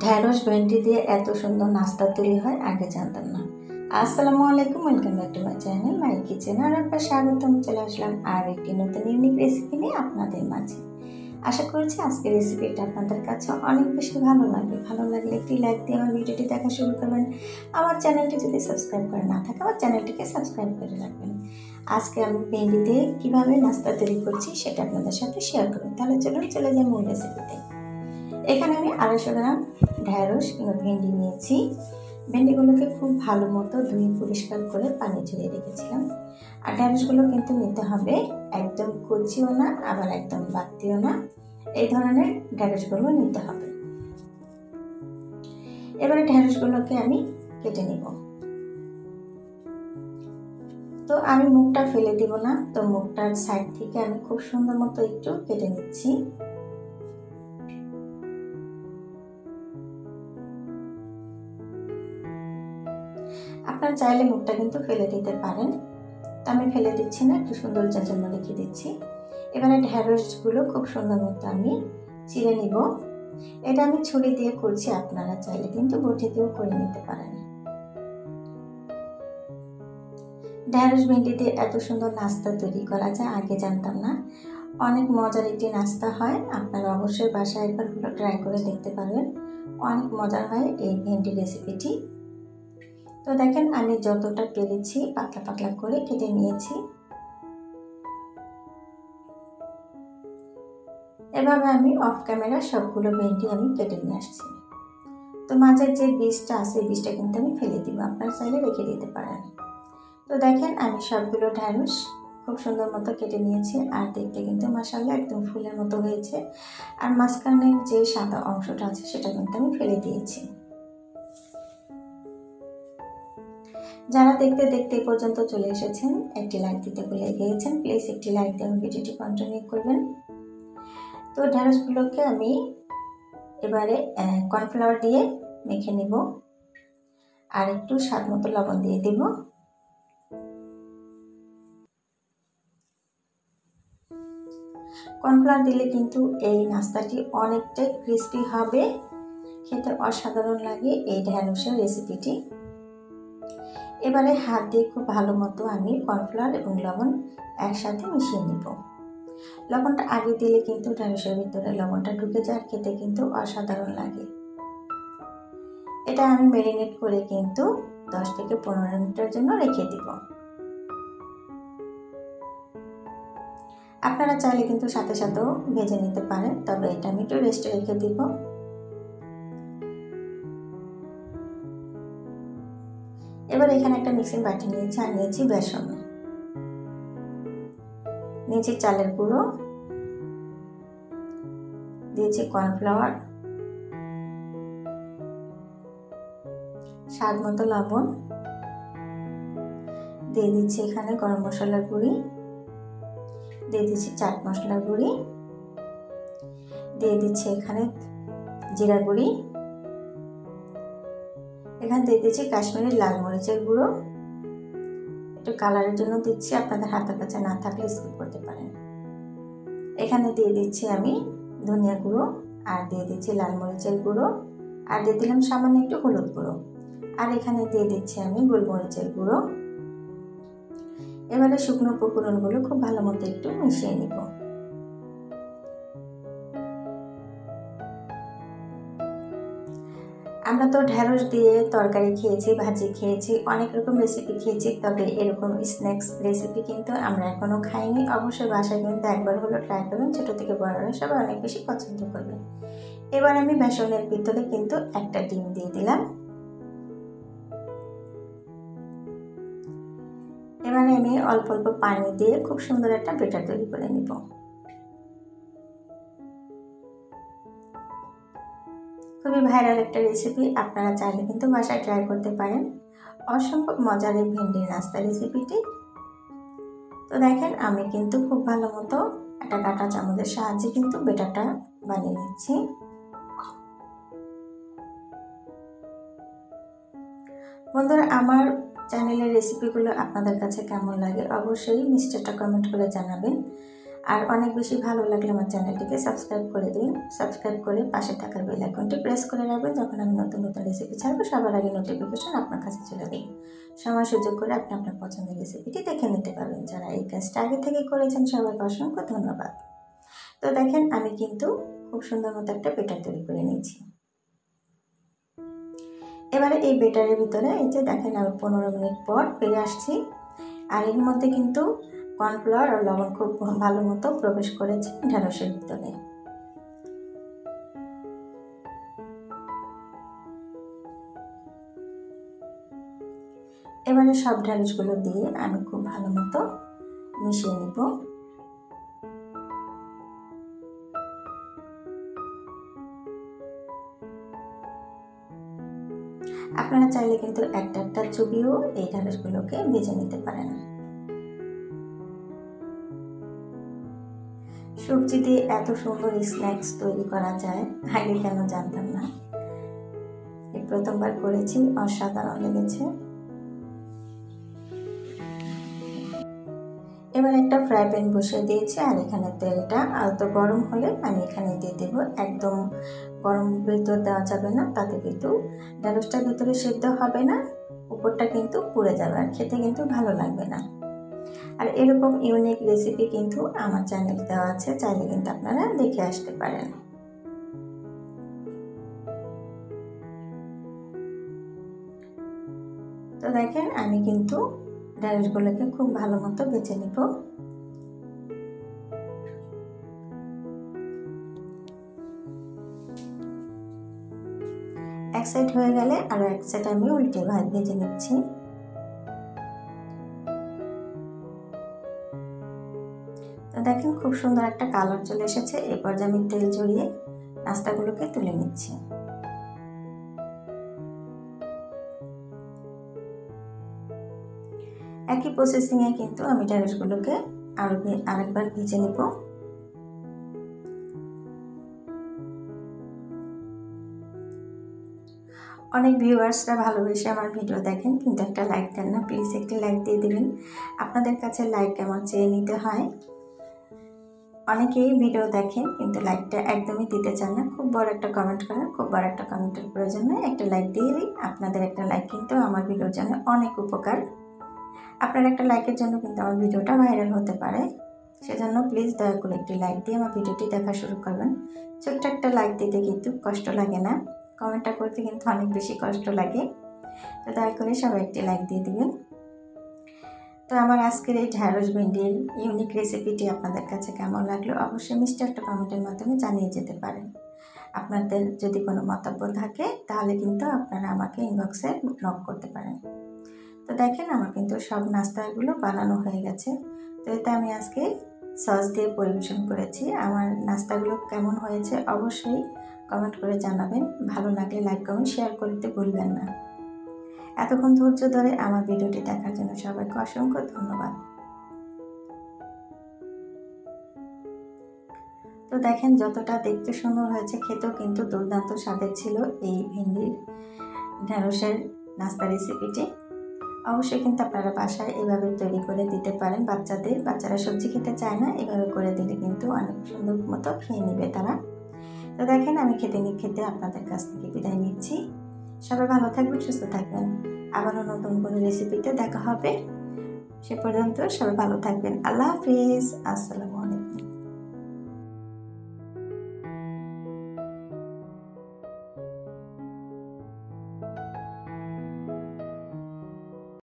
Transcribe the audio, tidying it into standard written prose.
ঢ্যাঁড়স ভেন্ডি দিয়ে এত সুন্দর নাস্তা তৈরি হয় আগে জানতাম না। আসসালামু আলাইকুম, welcome back to my channel my kitchen. আর একবার স্বাগতম, চলে আসলাম আর একটি নতুন ইউনিক রেসিপি নিয়ে আপনাদের মাঝে। আশা করছি আজকের রেসিপিটা আপনাদের কাছে অনেক বেশি ভালো লাগবে। ভালো লাগলে একটি লাইক দিয়ে আমার ভিডিওটি দেখা শুরু করবেন। আমার চ্যানেলটি যদি সাবস্ক্রাইব করে না থাকে, আমার চ্যানেলটিকে সাবস্ক্রাইব করে রাখবেন। আজকে আমি ভেন্ডি দিয়ে কীভাবে নাস্তা তৈরি করছি সেটা আপনাদের সাথে শেয়ার করব। তাহলে চলুন চলে যাই মূল রেসিপিতে। এখানে আমি 250 গ্রাম ঢ্যাঁড়স কিংবা ভেন্ডি নিয়েছি। ভেন্ডিগুলোকে খুব ভালো মতো ধুয়ে পরিষ্কার করে পানি ঝরিয়ে রেখেছিলাম। আর ঢ্যাঁড়সগুলো কিন্তু নিতে হবে একদম কচিও না, আবার একদম বাতিও না, এই ধরনের ঢ্যাঁড়সগুলো নিতে হবে। এবারে ঢ্যাঁড়সগুলোকে আমি কেটে নেব। তো আমি মুখটা ফেলে দিব না, তো মুখটার সাইড থেকে আমি খুব সুন্দর মতো একটু কেটে নিচ্ছি। আপনারা চাইলে মুখটা কিন্তু ফেলে দিতে পারেন, তো আমি ফেলে দিচ্ছি না, একটু সৌন্দর্যের জন্য রেখে দিচ্ছি। এবারে ঢ্যাঁড়সগুলো খুব সুন্দর মতো আমি চিড়ে নিব। এটা আমি ছুরি দিয়ে করছি, আপনারা চাইলে কিন্তু বটি দিয়েও করে নিতে পারেন। ঢ্যাঁড়স ভেন্ডি দিয়ে এত সুন্দর নাস্তা তৈরি করা যায় আগে জানতাম না। অনেক মজার একটি নাস্তা হয়, আপনারা অবশ্যই বাসায় একবার ট্রাই করে দেখতে পারবেন। অনেক মজার হয় এই ভেন্ডি রেসিপিটি। তো দেখেন আমি যতটা পেরেছি পাতলা পাতলা করে কেটে নিয়েছি। এভাবে আমি অফ ক্যামেরা সবগুলো ভেন্ডি আমি কেটে নিয়ে আসছি। তো মাঝের যে বীজটা আছে, বীজটা কিন্তু আমি ফেলে দিব, আপনারা চাইলে রেখে দিতে পারেন। তো দেখেন আমি সবগুলো ঢ্যাঁড়স খুব সুন্দর মতো কেটে নিয়েছি, আর দেখতে কিন্তু মাশাআল্লাহ একদম ফুলের মতো হয়েছে। আর মাঝখানের যে সাদা অংশটা আছে সেটা কিন্তু আমি ফেলে দিয়েছি। যারা দেখতে দেখতে এই পর্যন্ত চলে এসেছেন, একটি লাইক দিতে ভুলে গিয়েছেন, প্লিজ একটি লাইক দিয়ে ভিডিওটি কন্টিনিউ করবেন। তো ঢ্যাঁড়সগুলোকে আমি এবারে কর্নফ্লাওয়ার দিয়ে মেখে নিব, আর একটু স্বাদ মতো লবণ দিয়ে দিব। কর্নফ্লাওয়ার দিলে কিন্তু এই নাস্তাটি অনেকটাই ক্রিস্পি হবে, খেতে অসাধারণ লাগে এই ঢ্যাঁড়সের রেসিপিটি। এবারে হাত দিয়ে খুব ভালো মতো আমি কর্নফ্লাওয়ার এবং লবণ একসাথে মিশিয়ে নিব। লবণটা আগে দিলে কিন্তু ঢ্যাঁড়সের ভিতরে লবণটা ঢুকে যায়, খেতে কিন্তু অসাধারণ লাগে। এটা আমি ম্যারিনেট করে কিন্তু 10 থেকে 15 মিনিটের জন্য রেখে দিব। আপনারা চাইলে কিন্তু সাথে সাথেও ভেজে নিতে পারেন, তবে এটা আমি একটু রেস্টে রেখে দিব। এবার এখানে একটা মিক্সিং বাটি নিয়েছি, আর নিয়েছি বেসন, নিয়েছি চালের গুঁড়ো, দিয়েছি কর্নফ্লাওয়ার, স্বাদ মতো লবণ, দিয়ে দিচ্ছি এখানে গরম মশলার গুঁড়ি, দিয়ে দিচ্ছি চাট মশলার গুঁড়ি, দিয়ে দিচ্ছি এখানে জিরা গুঁড়ি, এখানে দিয়ে দিচ্ছি কাশ্মীরি লাল মরিচের গুঁড়ো, একটু কালারের জন্য দিচ্ছি, আপনাদের হাতের কাছে না থাকলে স্কিপ করতে পারেন। এখানে দিয়ে দিচ্ছি আমি ধনিয়া গুঁড়ো, আর দিয়ে দিচ্ছি লাল মরিচের গুঁড়ো, আর দিয়ে দিলাম সামান্য একটু হলুদ গুঁড়ো, আর এখানে দিয়ে দিচ্ছি আমি গোলমরিচের গুঁড়ো। এবারে শুকনো উপকরণগুলো খুব ভালো মতো একটু মিশিয়ে নিব। আমরা তো ঢ্যাঁড়স দিয়ে তরকারি খেয়েছি, ভাজি খেয়েছি, অনেক রকম রেসিপি খেয়েছি, তবে এরকম স্ন্যাক্স রেসিপি কিন্তু আমরা এখনও খাইনি। অবশ্যই বাসায় কিন্তু একবার হলো ট্রাই করবেন, ছোটো থেকে বড়রা সবাই অনেক বেশি পছন্দ করবে। এবার আমি বেসনের ভিতরে কিন্তু একটা ডিম দিয়ে দিলাম। এবারে আমি অল্প অল্প পানি দিয়ে খুব সুন্দর একটা ব্যাটার তৈরি করে নিব। খুবই ভাইরাল একটা রেসিপি, আপনারা চাইলে কিন্তু বাসায় ট্রাই করতে পারেন। অসম্ভব মজার এই ভেন্ডির নাস্তা রেসিপিটি। তো দেখেন আমি কিন্তু খুব ভালো মতো একটা কাঁটা চামচের সাহায্যে কিন্তু ব্যাটারটা বানিয়ে নিচ্ছি। বন্ধুরা, আমার চ্যানেলের রেসিপিগুলো আপনাদের কাছে কেমন লাগে অবশ্যই নিশ্চয়ই কমেন্ট করে জানাবেন। আর অনেক বেশি ভালো লাগলে আমার চ্যানেলটিকে সাবস্ক্রাইব করে দিন। সাবস্ক্রাইব করে পাশে থাকার বেল আইকনটি প্রেস করে রাখবেন। যখন আমি নতুন নতুন রেসিপি ছাড়বো সবার আগে নোটিফিকেশন আপনার কাছে চলে যাবে। সময় সুযোগ করে আপনি আপনার পছন্দের রেসিপিটি দেখে নিতে পারবেন। যারা এই কাজটা আগে থেকে করেছেন সবাইকে অসংখ্য ধন্যবাদ। তো দেখেন আমি কিন্তু খুব সুন্দর মতো একটা বেটার তৈরি করে নিয়েছি। এবারে এই বেটারের ভিতরে এই যে দেখেন আমি 15 মিনিট পর ফিরে আসছি। আর এর মধ্যে কিন্তু কর্নফ্লাওয়ার আর লবণ খুব ভালো মতো প্রবেশ করেছে ঢ্যাঁড়সের ভিতরে। এবারে সব ঢ্যাঁড়সগুলো দিয়ে আমি খুব ভালো মতো মিশিয়ে নিব। আপনারা চাইলে কিন্তু একটা একটা চুবিয়েও এই ঢ্যাঁড়সগুলোকে ভেজে নিতে পারেন। সবজি দিয়ে এত সুন্দর স্ন্যাক্স তৈরি করা যায় আগে কেন জানতাম না। এই প্রথমবার করেছি, অসাধারণ লেগেছে। এবার একটা ফ্রাই প্যান বসিয়ে দিয়েছি আর এখানে তেলটা আলতো গরম হলে আমি এখানে দিয়ে দেব। একদম গরম ভিতর দেওয়া যাবে না, তাতে কিন্তু ঢ্যাঁড়সটা ভিতরে সিদ্ধ হবে না, উপরটা কিন্তু পুড়ে যাবে আর খেতে কিন্তু ভালো লাগবে না। আর এরকম ইউনিক রেসিপি কিন্তু আমার চ্যানেলে দেওয়া আছে, চাইলে কিন্তু আপনারা দেখে আসতে পারেন। তো দেখেন আমি কিন্তু ঢ্যাঁড়সগুলোকে খুব ভালো মতো বেছে নিব। এক সাইড হয়ে গেলে আরো এক সাইড আমি উল্টে ভেজে নিচ্ছি। তো দেখেন খুব সুন্দর একটা কালার চলে এসেছে। এরপর আমি তেল ঝরিয়ে নাস্তাগুলোকে তুলে নিচ্ছি। একই প্রসেসিংয়ে কিন্তু আমি ঢ্যাঁড়সগুলোকে আরেকবার ভেজে নেব। অনেক ভিউয়ার্সরা ভালোবেসে আমার ভিডিও দেখেন কিন্তু একটা লাইক দেন না। প্লিজ একটি লাইক দিয়ে দেবেন। আপনাদের কাছে লাইক আমার চেয়ে নিতে হয়। অনেকেই ভিডিও দেখেন কিন্তু লাইকটা একদমই দিতে চান না। খুব বড় একটা কমেন্ট করেন, খুব বড় একটা কমেন্টের প্রয়োজন নেই, একটা লাইক দিয়ে দিই। আপনাদের একটা লাইক কিন্তু আমার ভিডিওর জন্য অনেক উপকার। আপনার একটা লাইকের জন্য কিন্তু আমার ভিডিওটা ভাইরাল হতে পারে। সেজন্য প্লিজ দয়া করে একটি লাইক দিয়ে আমার ভিডিওটি দেখা শুরু করবেন। ছোট্ট একটা লাইক দিতে কিন্তু কষ্ট লাগে না, কমেন্টটা করতে কিন্তু অনেক বেশি কষ্ট লাগে। তো দয়া করে সবাই একটি লাইক দিয়ে দিবেন। তো আমার আজকের এই ঢ্যাঁড়স ভেন্ডির ইউনিক রেসিপিটি আপনাদের কাছে কেমন লাগলো অবশ্যই মিষ্টি একটা কমেন্টের মাধ্যমে জানিয়ে যেতে পারেন। আপনাদের যদি কোনো মন্তব্য থাকে তাহলে কিন্তু আপনারা আমাকে ইনবক্সে নক করতে পারেন। তো দেখেন আমার কিন্তু সব নাস্তাগুলো বানানো হয়ে গেছে। তো এটা আমি আজকে সস দিয়ে পরিবেশন করেছি। আমার নাস্তাগুলো কেমন হয়েছে অবশ্যই কমেন্ট করে জানাবেন। ভালো লাগলে লাইক কমেন্ট শেয়ার করতে ভুলবেন না। এতক্ষণ ধৈর্য ধরে আমার ভিডিওটি দেখার জন্য সবাইকে অসংখ্য ধন্যবাদ। তো দেখেন যতটা দেখতে সুন্দর হয়েছে খেতেও কিন্তু দুর্দান্ত স্বাদের ছিল এই ভেন্ডির ঢ্যাঁড়সের নাস্তা রেসিপিটি। অবশ্যই কিন্তু আপনারা বাসায় এভাবে তৈরি করে দিতে পারেন বাচ্চাদের। বাচ্চারা সবজি খেতে চায় না, এভাবে করে দিলে কিন্তু অনেক সুন্দর মতো খেয়ে নেবে তারা। তো দেখেন আমি খেতে আপনাদের কাছ থেকে বিদায় নিচ্ছি। সবাই ভালো থাকবেন, সুস্থ থাকবেন। আবারও নতুন কোনো রেসিপিতে দেখা হবে। সে পর্যন্ত সবাই ভালো থাকবেন। আল্লাহ হাফিজ। আসসালাম।